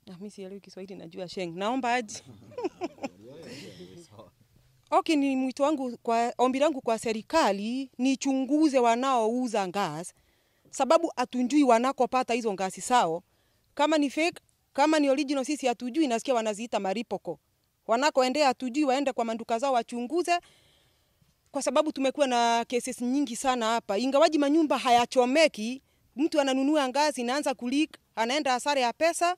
Mimi sielewi Kiswahili, najua sheng. Naomba aje. Okay, ni mwito wangu kwa ombi langu kwa serikali nichunguze wanaouza gas, sababu hatujui wanakopata hizo gasi sao. Kama ni fake, kama ni original sisi hatujui, nasikia wanaziita maripoko. Wanakoendea hatujui, waende kwa manduka zao wachunguze, kwa sababu tumekuwa na cases nyingi sana hapa. Ingawaji manyumba hayachomeki, mtu ananunua gasi inaanza kuleak, anaenda hasara ya pesa.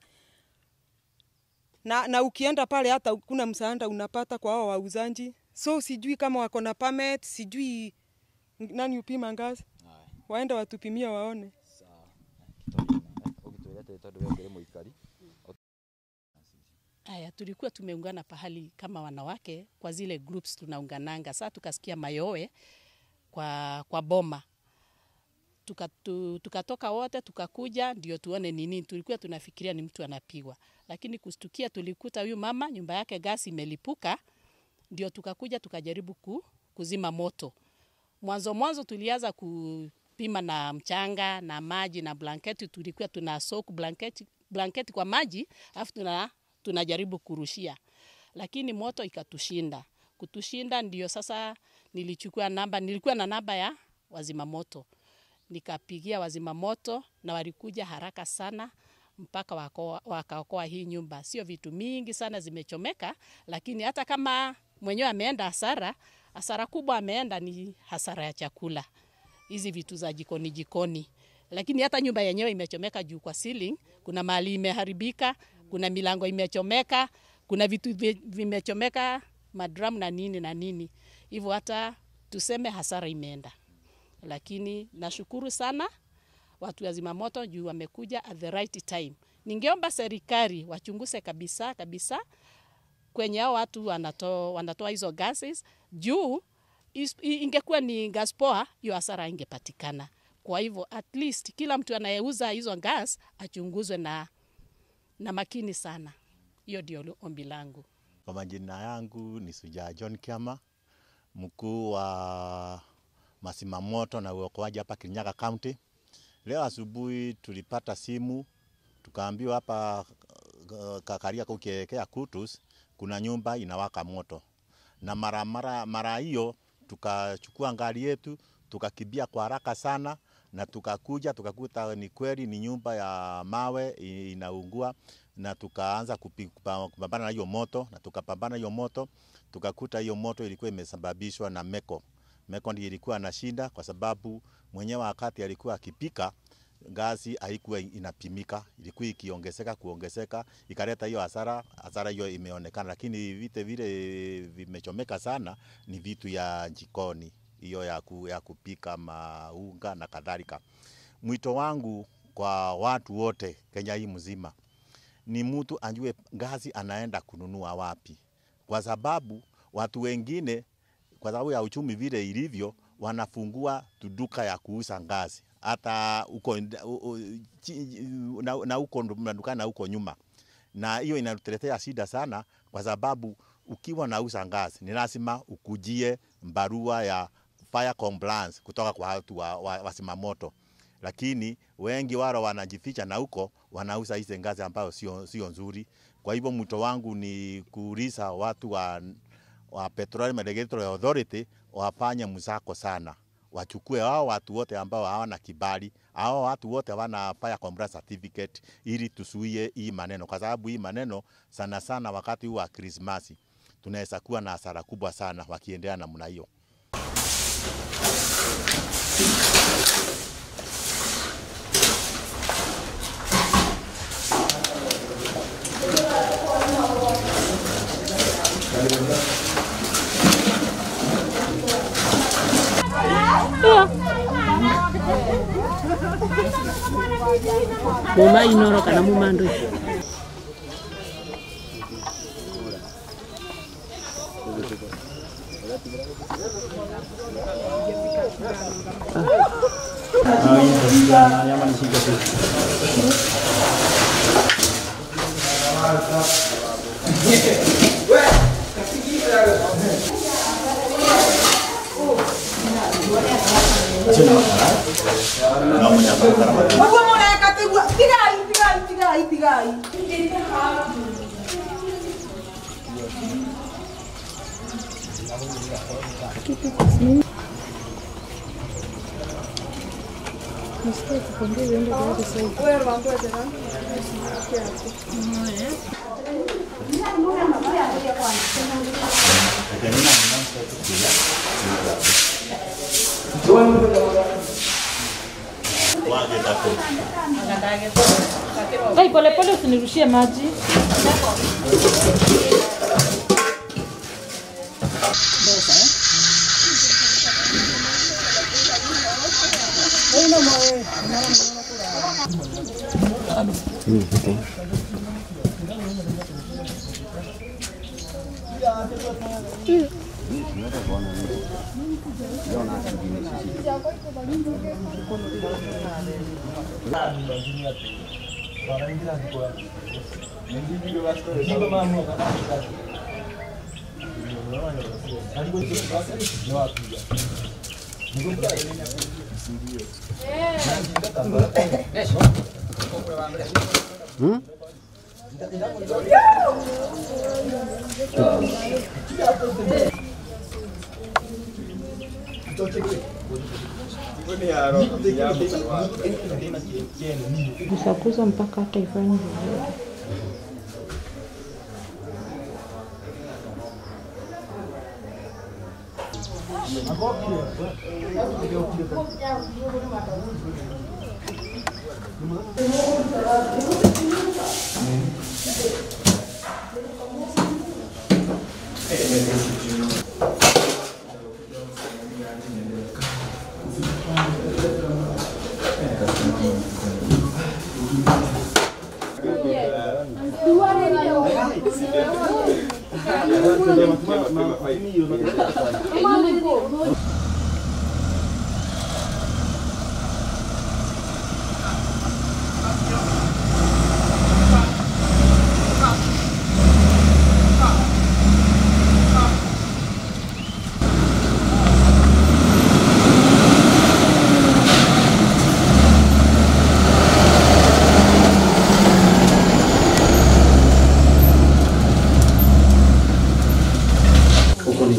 Na ukienda pale hata kuna msaada unapata kwa hao wauzaji. So sijui kama wako na permit, sijui nani upima gasi. Waende watupimia waone. Aya, tulikuwa tumeungana pahali kama wanawake kwa zile groups tunaungananga. Sasa tukasikia mayowe kwa boma. Tukatoka wote tukakuja ndio tuone nini. Tulikuwa tunafikiria ni mtu anapigwa. Lakini kustukia tulikuta huyu mama nyumba yake gasi imelipuka, ndio tukakuja tukajaribu kuzima moto. Mwanzo tulianza kupima na mchanga na maji na blanketi. Tulikuwa tuna soak blanketi kwa maji, afu tunajaribu kurushia. Lakini moto ikatushinda. Kutushinda ndio sasa nilikuwa na namba ya wazima moto. Nikapigia wazima moto na walikuja haraka sana mpaka wakaokoa hii nyumba. Sio vitu mingi sana zimechomeka, lakini hata kama mwenyewe ameenda hasara kubwa ameenda ni hasara ya chakula. Hizi vitu za jikoni. Lakini hata nyumba yenyewe imechomeka juu kwa ceiling, kuna mahali imeharibika, kuna milango imechomeka, kuna vitu vimechomeka, madrum na nini. Hivyo hata tuseme hasara imeenda. Lakini nashukuru sana watu wa zimamoto juu wamekuja at the right time. Ningeomba serikali wachunguze kabisa kwenye hao watu wanatoa hizo gases juu ingekuwa ni gas poa, hiyo hasara ingepatikana. Kwa hivyo at least kila mtu anayeuza hizo gas achunguzwe na makini sana. Hiyo ndio ombi langu. Kwa majina yangu ni Suja John Kiama, mkuu wa masimamoto na uokoaji hapa Kirinyaga County. Leo asubuhi tulipata simu, tukaambiwa hapa Kakaria kukielekea Kutus kuna nyumba inawaka moto. Na mara hiyo tukachukua gari yetu, tukakimbia kwa haraka sana na tukakuja tukakuta ni kweli ni nyumba ya mawe inaungua, na tukaanza kupambana na hiyo moto, na tukapambana hiyo moto, tukakuta hiyo moto ilikuwa imesababishwa na meko. Meko ndiyo ilikuwa na shida kwa sababu mwenyewe wakati alikuwa akipika gasi haikuwa inapimika, ilikuwa kuongezeka, ikaleta hiyo hasara hiyo imeonekana. Lakini vile vimechomeka sana ni vitu ya jikoni, hiyo ya kupika maunga na kadhalika. Mwito wangu kwa watu wote Kenya hii mzima ni mtu anjue gasi anaenda kununua wapi, kwa sababu watu wengine kwa sababu ya uchumi vile ilivyo wanafungua duka ya kuuza gasi hata uko na uko dukani na uko nyuma, na hiyo inatuletea shida sana kwa sababu ukiwa nauza gasi ni lazima ukujie barua ya fire compliance kutoka kwa watu wa zimamoto. Lakini wengi wao wanajificha na huko wanauza hizo gasi ambayo sio nzuri. Kwa hivyo mwito wangu ni kuuliza watu wa Petroleum Regulatory Authority wafanye msako sana, wachukue hao watu wote ambao hawana kibali, hao watu wote hawana fire compliance certificate, ili tusuie hii maneno, kwa sababu hii maneno sana wakati wa Christmas tunaweza kuwa na hasara kubwa sana wakiendelea namna hiyo. Boma inoro kana mumando. No, Dai, pole usinirushie maji. Kusakuza mpaka hata ifanye vizuri.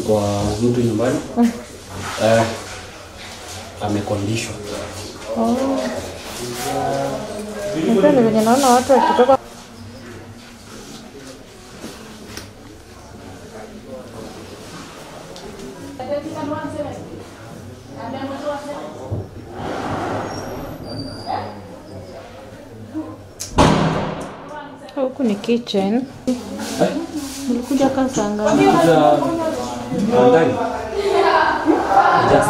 Kwa mtu nyumbani amekondishwa. Ndio venye naona watu wakitoka huku ni kitchen. Nilikuja kasa ngapi? Ndani. Just